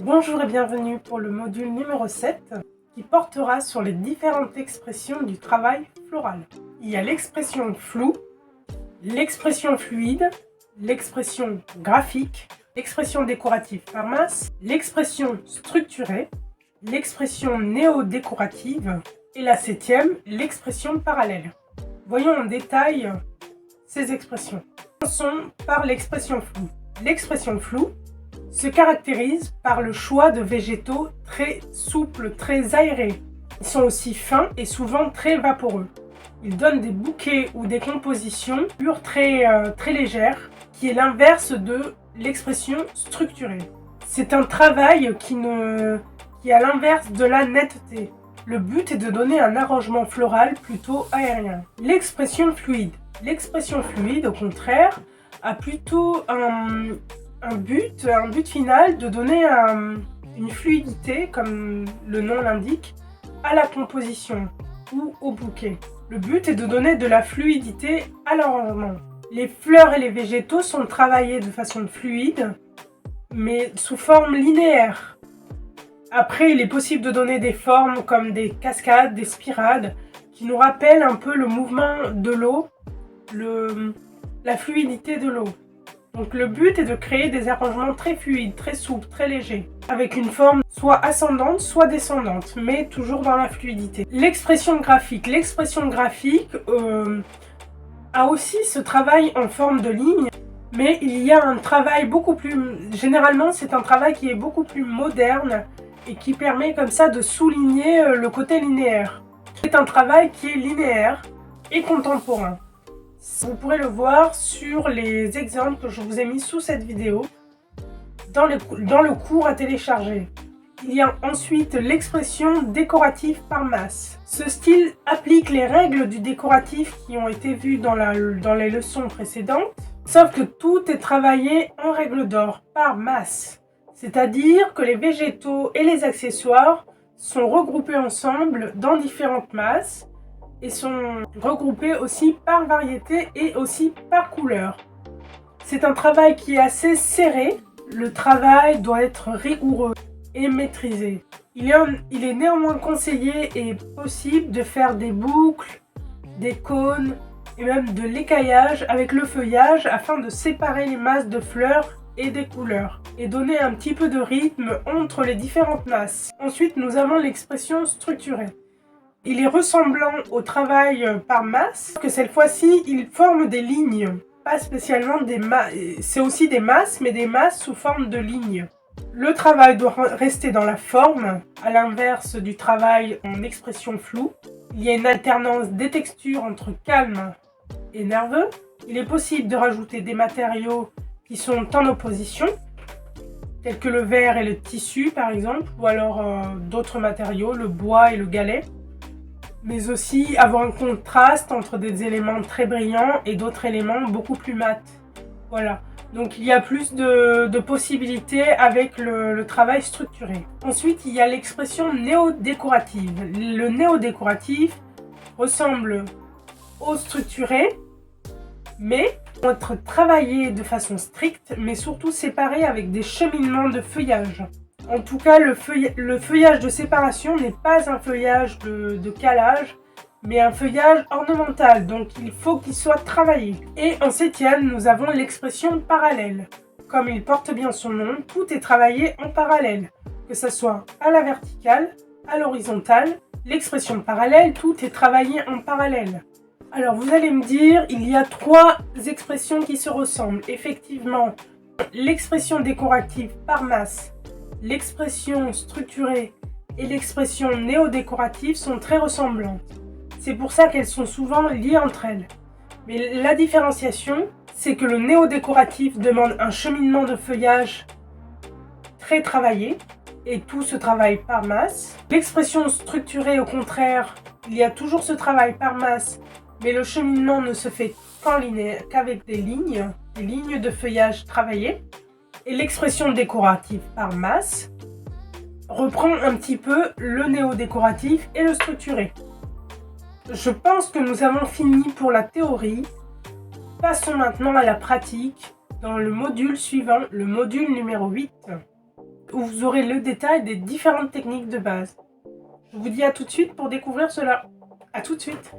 Bonjour et bienvenue pour le module numéro 7 qui portera sur les différentes expressions du travail floral. Il y a l'expression floue, l'expression fluide, l'expression graphique, l'expression décorative par masse, l'expression structurée, l'expression néo-décorative et la 7e, l'expression parallèle. Voyons en détail ces expressions. Commençons par l'expression floue. L'expression floue se caractérise par le choix de végétaux très souples, très aérés. Ils sont aussi fins et souvent très vaporeux. Ils donnent des bouquets ou des compositions pures très légères, qui est l'inverse de l'expression structurée. C'est un travail qui est à l'inverse de la netteté. Le but est de donner un arrangement floral plutôt aérien. L'expression fluide. L'expression fluide, au contraire, a plutôt un but final de donner une fluidité, comme le nom l'indique, à la composition ou au bouquet. Le but est de donner de la fluidité à l'arrangement. Les fleurs et les végétaux sont travaillés de façon fluide, mais sous forme linéaire. Après, il est possible de donner des formes comme des cascades, des spirales, qui nous rappellent un peu le mouvement de l'eau, la fluidité de l'eau. Donc le but est de créer des arrangements très fluides, très souples, très légers, avec une forme soit ascendante, soit descendante, mais toujours dans la fluidité. L'expression graphique. L'expression graphique a aussi ce travail en forme de ligne, mais il y a un travail beaucoup plus... Généralement, c'est un travail qui est beaucoup plus moderne et qui permet comme ça de souligner le côté linéaire. C'est un travail qui est linéaire et contemporain. Vous pourrez le voir sur les exemples que je vous ai mis sous cette vidéo dans le cours à télécharger. Il y a ensuite l'expression décorative par masse. Ce style applique les règles du décoratif qui ont été vues dans les leçons précédentes, sauf que tout est travaillé en règle d'or, par masse. C'est-à-dire que les végétaux et les accessoires sont regroupés ensemble dans différentes masses, et sont regroupés aussi par variété et aussi par couleur. C'est un travail qui est assez serré. Le travail doit être rigoureux et maîtrisé. Il est néanmoins conseillé et possible de faire des boucles, des cônes et même de l'écaillage avec le feuillage afin de séparer les masses de fleurs et des couleurs et donner un petit peu de rythme entre les différentes masses. Ensuite, nous avons l'expression structurée. Il est ressemblant au travail par masse, que cette fois-ci, il forme des lignes, pas spécialement des masses. C'est aussi des masses, mais des masses sous forme de lignes. Le travail doit rester dans la forme, à l'inverse du travail en expression floue. Il y a une alternance des textures entre calme et nerveux. Il est possible de rajouter des matériaux qui sont en opposition, tels que le verre et le tissu par exemple, ou alors d'autres matériaux, le bois et le galet. Mais aussi avoir un contraste entre des éléments très brillants et d'autres éléments beaucoup plus mat. Voilà, donc il y a plus de possibilités avec le travail structuré. Ensuite, il y a l'expression néo-décorative. Le néo-décoratif ressemble au structuré, mais vont être travaillés de façon stricte, mais surtout séparés avec des cheminements de feuillage. En tout cas, le feuillage de séparation n'est pas un feuillage de calage, mais un feuillage ornemental, donc il faut qu'il soit travaillé. Et en 7e, nous avons l'expression parallèle. Comme il porte bien son nom, tout est travaillé en parallèle, que ce soit à la verticale, à l'horizontale. L'expression parallèle, tout est travaillé en parallèle. Alors vous allez me dire, il y a 3 expressions qui se ressemblent. Effectivement, l'expression décorative par masse, l'expression structurée et l'expression néo-décorative sont très ressemblantes. C'est pour ça qu'elles sont souvent liées entre elles. Mais la différenciation, c'est que le néo-décoratif demande un cheminement de feuillage très travaillé, et tout se travaille par masse. L'expression structurée, au contraire, il y a toujours ce travail par masse, mais le cheminement ne se fait qu'avec des lignes de feuillage travaillées. Et l'expression décorative par masse reprend un petit peu le néo-décoratif et le structuré. Je pense que nous avons fini pour la théorie. Passons maintenant à la pratique dans le module suivant, le module numéro 8. où vous aurez le détail des différentes techniques de base. Je vous dis à tout de suite pour découvrir cela. À tout de suite!